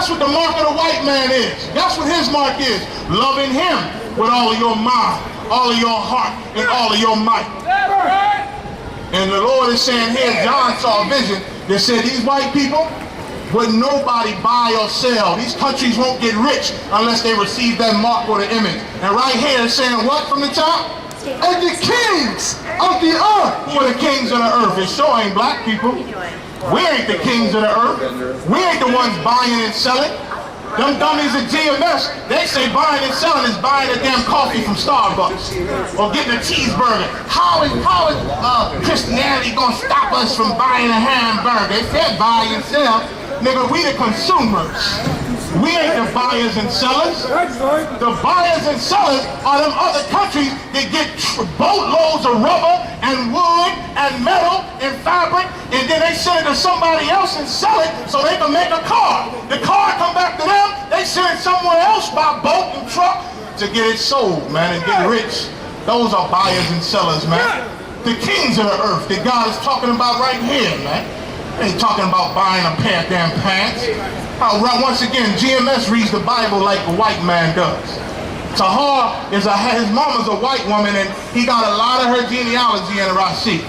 That's what the mark of the white man is. That's what his mark is. Loving him with all of your mind, all of your heart, and all of your might. And the Lord is saying here, John saw a vision that said these white people would nobody buy or sell. These countries won't get rich unless they receive that mark or the image. And right here it's saying what from the top? And the kings of the earth. Who are the kings of the earth? It sure ain't black people. We ain't the kings of the earth. We ain't the ones buying and selling. Them dummies at GMS, they say buying and selling is buying a damn coffee from Starbucks or getting a cheeseburger. How is Christianity gonna stop us from buying a hamburger? They said buy and sell. Nigga, we the consumers. We ain't the buyers and sellers. The buyers and sellers are them other countries that get boatloads of rubber and wood and metal and fabric, and then they send it to somebody else and sell it so they can make a car. The car come back to them, they send it somewhere else by boat and truck to get it sold, man, and get rich. Those are buyers and sellers, man. The kings of the earth that God is talking about right here, man. Ain't talking about buying a pair of damn pants. Once again, GMS reads the Bible like a white man does. Tahar is his mama's a white woman, and he got a lot of her genealogy in her Rashi.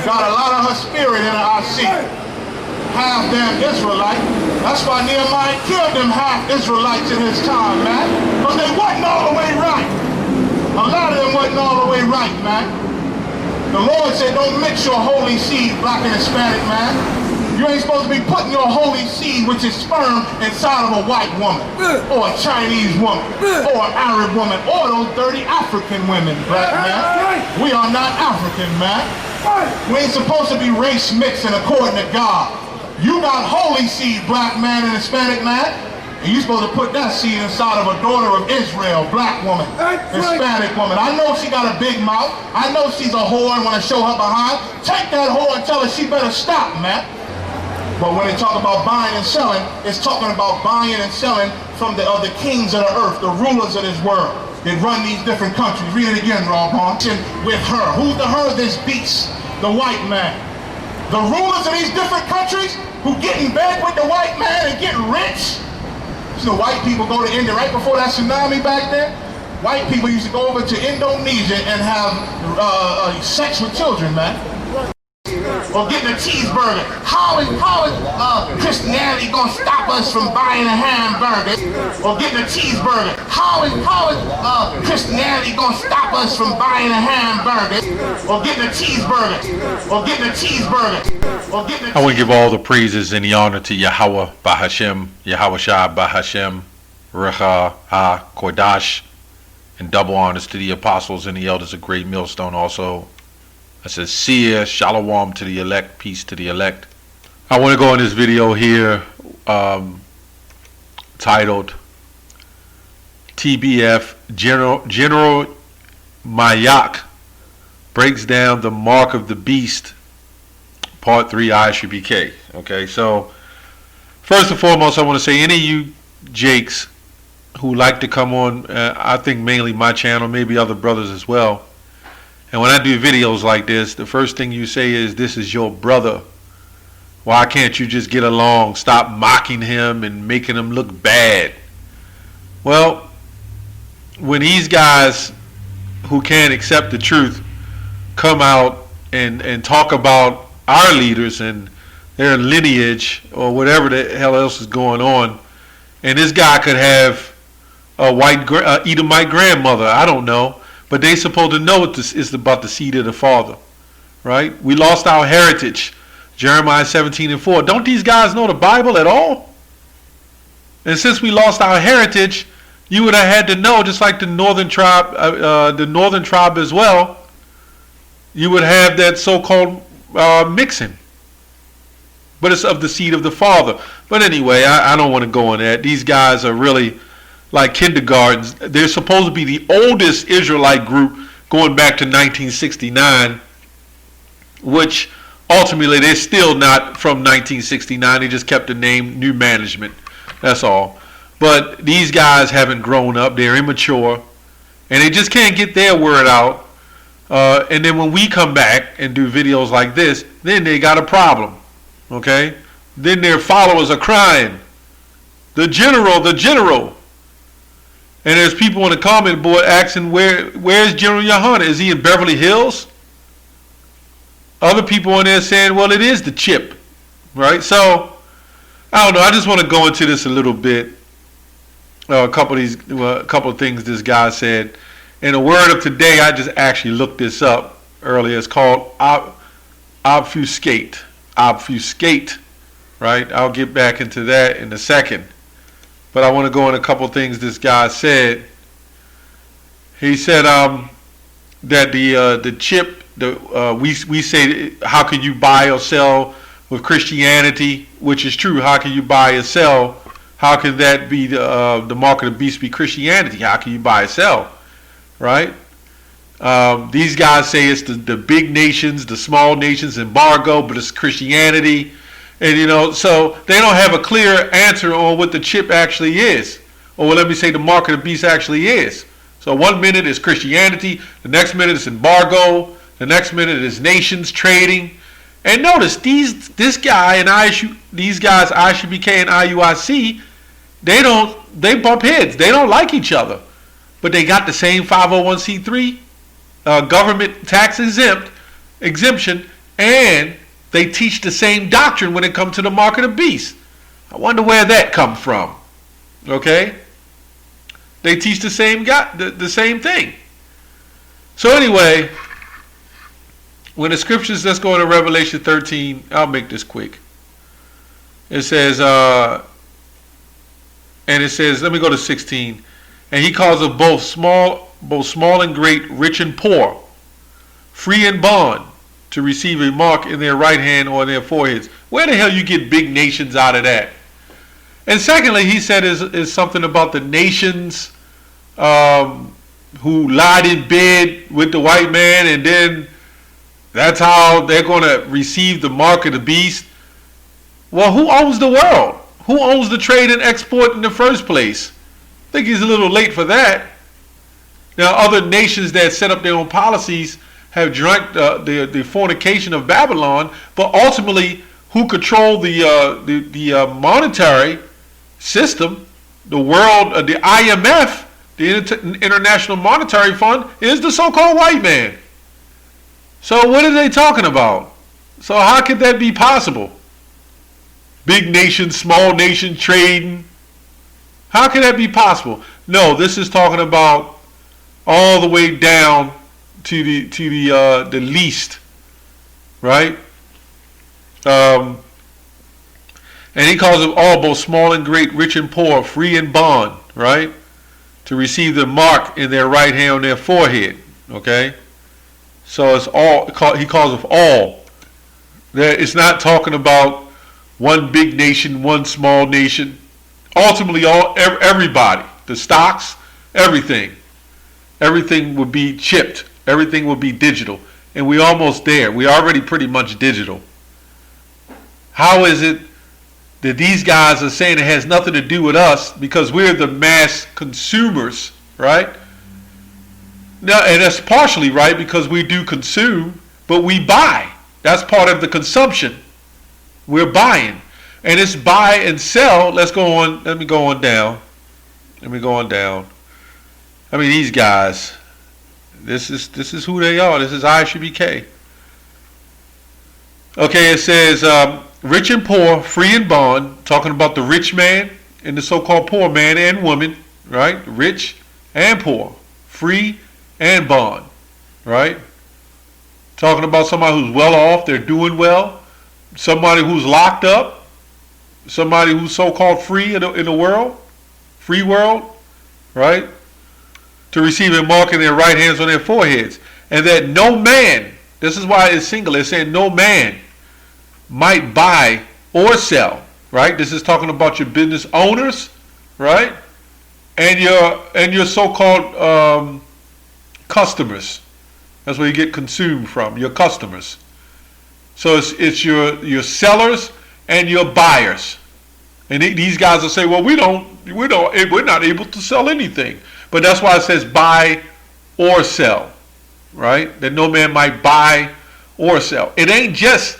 Got a lot of her spirit in her Rashi. Half damn Israelite. That's why Nehemiah killed them half Israelites in his time, man. Because they wasn't all the way right. A lot of them wasn't all the way right, man. The Lord said, don't mix your holy seed, black and Hispanic, man. You ain't supposed to be putting your holy seed, which is sperm, inside of a white woman, or a Chinese woman, or an Arab woman, or those dirty African women, black man. We are not African, man. We ain't supposed to be race mixing according to God. You got holy seed, black man and Hispanic man, and you supposed to put that seed inside of a daughter of Israel, black woman, Hispanic woman. I know she got a big mouth. I know she's a whore and want to show her behind. Take that whore and tell her she better stop, man. But when they talk about buying and selling, it's talking about buying and selling from the kings of the earth, the rulers of this world that run these different countries. Read it again, Rob. With her. Who's the her? This beast, the white man. The rulers of these different countries who get in bed with the white man and get rich. You know, white people go to India right before that tsunami back there. White people used to go over to Indonesia and have sex with children, man. Or getting a cheeseburger. How is Christianity gonna stop us from buying a hamburger? Or getting a cheeseburger. How is Christianity gonna stop us from buying a hamburger? Or getting a cheeseburger. Or getting a cheeseburger. Or getting a I want to give all the praises and the honor to Yahweh Bahashem, Yahweh Shah Bahashem, Recha Ha Kodash, and double honors to the apostles and the elders of Great Millstone also. I said, Seer, Shalom to the elect, peace to the elect. I want to go in this video here titled TBF General MAYAK breaks down the mark of the beast, part 3 ISUPK. Okay, so first and foremost, I want to say any of you Jakes who like to come on, I think mainly my channel, maybe other brothers as well. And when I do videos like this, the first thing you say is, this is your brother. Why can't you just get along? Stop mocking him and making him look bad. Well, when these guys who can't accept the truth come out and talk about our leaders and their lineage or whatever the hell else is going on, and this guy could have a white Edomite grandmother, I don't know. But they supposed to know what this is about, the seed of the Father, right? We lost our heritage, Jeremiah 17:4. Don't these guys know the Bible at all? And since we lost our heritage, you would have had to know, just like the northern tribe as well. You would have that so-called mixing, but it's of the seed of the Father. But anyway, I don't want to go on that. These guys are really like kindergartens. They're supposed to be the oldest Israelite group going back to 1969, which ultimately they're still not from 1969. They just kept the name, new management. That's all. But these guys haven't grown up. They're immature, and they just can't get their word out. And then when we come back and do videos like this, then they got a problem. Okay? Then their followers are crying. The general. And there's people on the comment board asking, where's General Yohana? Is he in Beverly Hills? Other people on there saying, well, it is the chip, right? So, I don't know. I just want to go into this a little bit. A couple of things this guy said. In the word of today, I just actually looked this up earlier. It's called obfuscate. Obfuscate, right? I'll get back into that in a second. But I want to go on a couple things this guy said. He said that the chip, we say, how can you buy or sell with Christianity, which is true. How can you buy or sell? How can that be the mark of the beast be Christianity? How can you buy or sell, right? These guys say it's the big nations, the small nations embargo, but it's Christianity. And, so they don't have a clear answer on what the chip actually is. Or let me say the mark of the beast actually is. So 1 minute is Christianity, the next minute is embargo, the next minute is nations trading. And notice this guy and these guys, ISUPK and IUIC, they bump heads. They don't like each other. But they got the same 501c3 government tax exemption, and they teach the same doctrine when it comes to the mark of the beast. I wonder where that comes from. Okay? They teach the same thing. So anyway, when the scriptures, let's go to Revelation 13. I'll make this quick. It says, let me go to 16. And he calls of both small and great, rich and poor, free and bond, to receive a mark in their right hand or in their foreheads. Where the hell you get big nations out of that? And secondly, he said is something about the nations who lied in bed with the white man, and then that's how they're going to receive the mark of the beast. Well, who owns the world? Who owns the trade and export in the first place? I think he's a little late for that. Now, other nations that set up their own policies have drank the fornication of Babylon, but ultimately, who control the monetary system, the world, the IMF, the International Monetary Fund, is the so-called white man. So what are they talking about? So how could that be possible? Big nation, small nation trading. How can that be possible? No, this is talking about all the way down to the least, right? And he calls them all, both small and great, rich and poor, free and bond, right? To receive the mark in their right hand on their forehead, okay? So it's all, he calls it all. It's not talking about one big nation, one small nation. Ultimately, everybody, the stocks, everything will be chipped. Everything will be digital. And we're almost there. We're already pretty much digital. How is it that these guys are saying it has nothing to do with us because we're the mass consumers, right? Now, and that's partially right because we do consume, but we buy. That's part of the consumption. We're buying. And it's buy and sell. Let's go on. Let me go on down. I mean, these guys, this is who they are. This is ISUPK. Okay, it says rich and poor, free and bond, talking about the rich man and the so-called poor man and woman, right? Rich and poor, free and bond, right? Talking about somebody who's well off, they're doing well, somebody who's locked up, somebody who's so-called free in the world, free world, right? To receive a mark in their right hands on their foreheads. And that no man, this is why it's singular, it's saying no man might buy or sell, right? This is talking about your business owners, right? And your so-called customers. That's where you get consumed from, your customers. So it's your sellers and your buyers. And these guys will say, well, we're not able to sell anything. But that's why it says buy or sell, right? That no man might buy or sell. It ain't just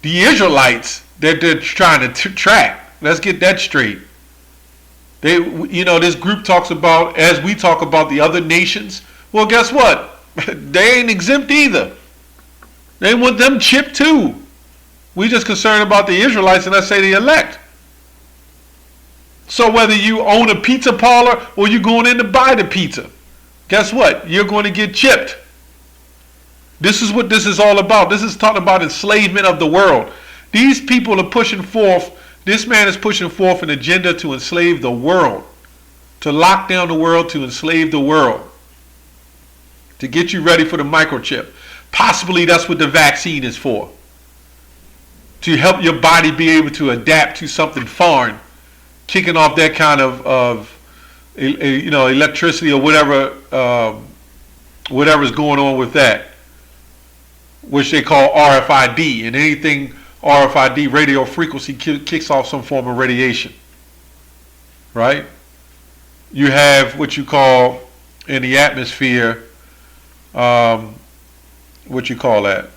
the Israelites that they're trying to track. Let's get that straight. This group talks about, as we talk about the other nations. Well, guess what? They ain't exempt either. They want them chipped too. We just concerned about the Israelites, and I say the elect. So whether you own a pizza parlor or you're going in to buy the pizza, guess what? You're going to get chipped. This is what this is all about. This is talking about enslavement of the world. These people are pushing forth, this man is pushing forth an agenda to enslave the world, to lock down the world, to enslave the world, to get you ready for the microchip. Possibly that's what the vaccine is for, to help your body be able to adapt to something foreign, kicking off that kind of electricity or whatever's going on with that, which they call RFID. And anything RFID, radio frequency, kicks off some form of radiation, right? You have what you call in the atmosphere, what you call that?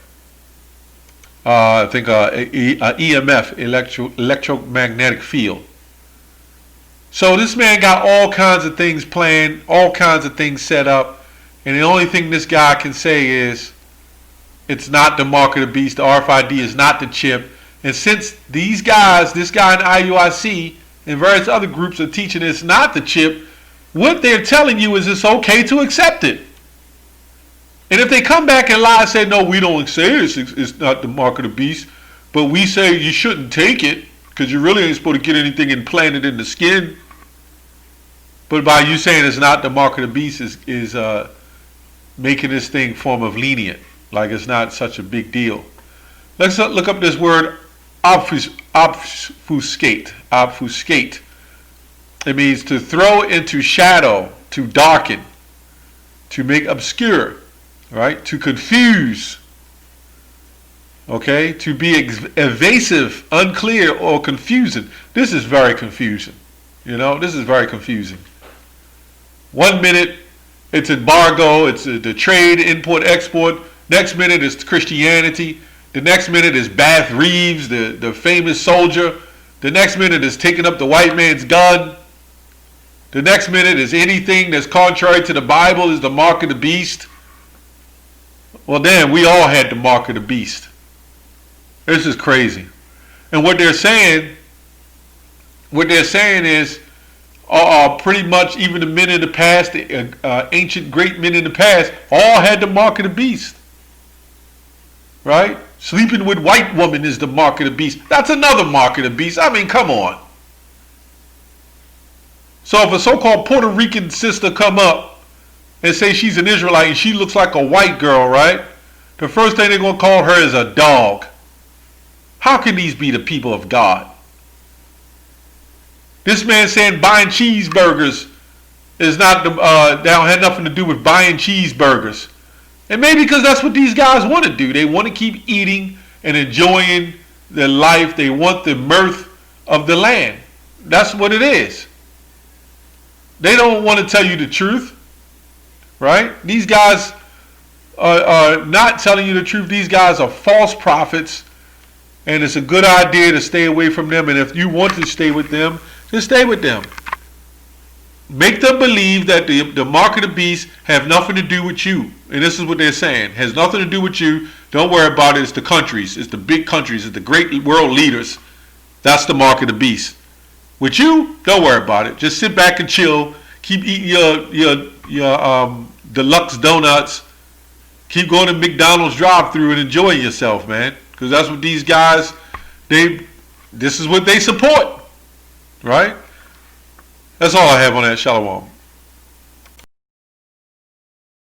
I think EMF, electromagnetic field. So this man got all kinds of things planned, all kinds of things set up, and the only thing this guy can say is, it's not the mark of the beast, the RFID is not the chip. And since these guys, this guy in IUIC and various other groups are teaching it's not the chip, what they're telling you is it's okay to accept it. And if they come back and lie and say, no, we don't say it's not the mark of the beast, but we say you shouldn't take it because you really ain't supposed to get anything implanted in the skin. But by you saying it's not the mark of the beast is making this thing form of lenient, like it's not such a big deal. Let's look up this word obfuscate. Obfuscate. It means to throw into shadow, to darken, to make obscure. Right? To confuse, okay? To be evasive, unclear, or confusing. This is very confusing. This is very confusing. 1 minute it's embargo, it's the trade, import, export. Next minute it's Christianity. The next minute is Bath Reeves, the famous soldier. The next minute is taking up the white man's gun. The next minute is anything that's contrary to the Bible is the mark of the beast. Well, damn, we all had the mark of the beast. This is crazy. And what they're saying is, pretty much even the men in the past, the ancient great men in the past, all had the mark of the beast. Right? Sleeping with white woman is the mark of the beast. That's another mark of the beast. I mean, come on. So if a so-called Puerto Rican sister come up and say she's an Israelite and she looks like a white girl, right? The first thing they're going to call her is a dog. How can these be the people of God? This man saying buying cheeseburgers is not, that don't have nothing to do with buying cheeseburgers. And maybe because that's what these guys want to do. They want to keep eating and enjoying their life. They want the mirth of the land. That's what it is. They don't want to tell you the truth. Right? These guys are not telling you the truth. These guys are false prophets, and it's a good idea to stay away from them. And if you want to stay with them, just stay with them. Make them believe that the mark of the beast have nothing to do with you. And this is what they're saying. Has nothing to do with you. Don't worry about it. It's the countries. It's the big countries. It's the great world leaders. That's the mark of the beast. With you, don't worry about it. Just sit back and chill. Keep eating your deluxe donuts. Keep going to McDonald's drive-thru and enjoying yourself, man. Because that's what these guys, this is what they support. Right? That's all I have on that. Shalom.